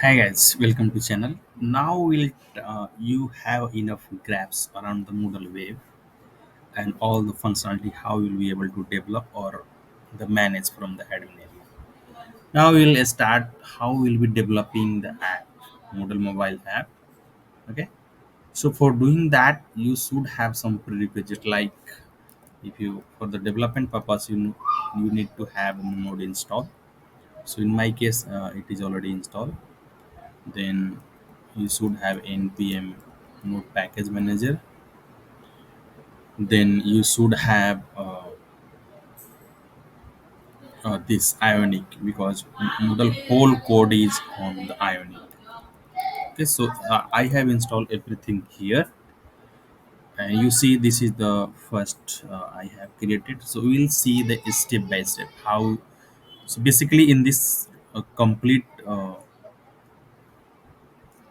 Hi guys, welcome to channel. Now will you have enough graphs around the Moodle wave and all the functionality how you'll be able to develop or the manage from the admin area. Now we'll start how we'll be developing the app, Moodle mobile app. Okay. So for doing that, you should have some prerequisite like if you for the development purpose you need to have Node installed. So in my case, it is already installed. Then you should have npm node package manager. Then you should have this Ionic because Moodle whole code is on the Ionic. Okay, so I have installed everything here, and you see this is the first I have created. So we'll see the step by step how. So basically, in this complete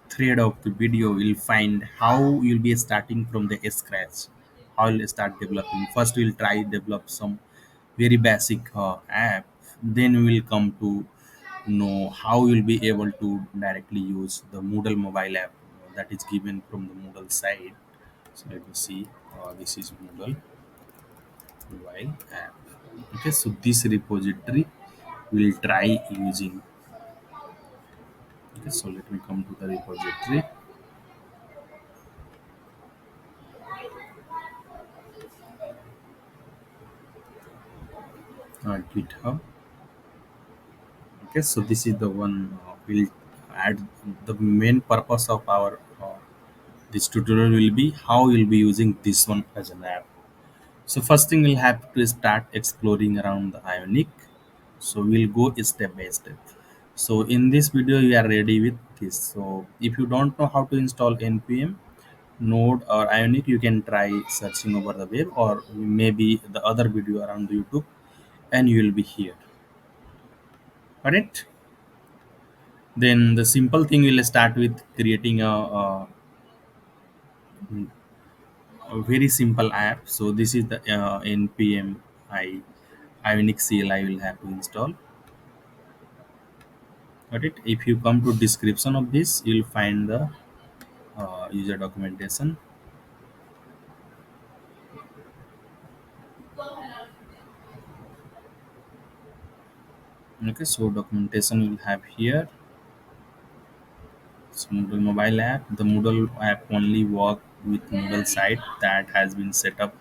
thread of the video you'll find how you'll be starting from the scratch, how you'll start developing. First we'll try develop some very basic app, then we will come to know how you'll be able to directly use the Moodle mobile app that is given from the Moodle side. So let me see, this is Moodle mobile app. Okay, so this repository we'll try using. Okay, so let me come to the repository, GitHub. Okay, so this is the one we'll add. The main purpose of our this tutorial will be how you'll be using this one as an app. So first thing we'll have to start exploring around the Ionic. So we'll go step by step. So in this video you are ready with this. So if you don't know how to install npm node or Ionic, you can try searching over the web or maybe the other video around YouTube, and you will be here. Correct? Then the simple thing will start with creating a very simple app. So this is the npm i Ionic CLI will have to install. Got it? If you come to description of this, you'll find the user documentation. Okay, so documentation you'll have here. So Moodle mobile app. The Moodle app only work with Moodle site that has been set up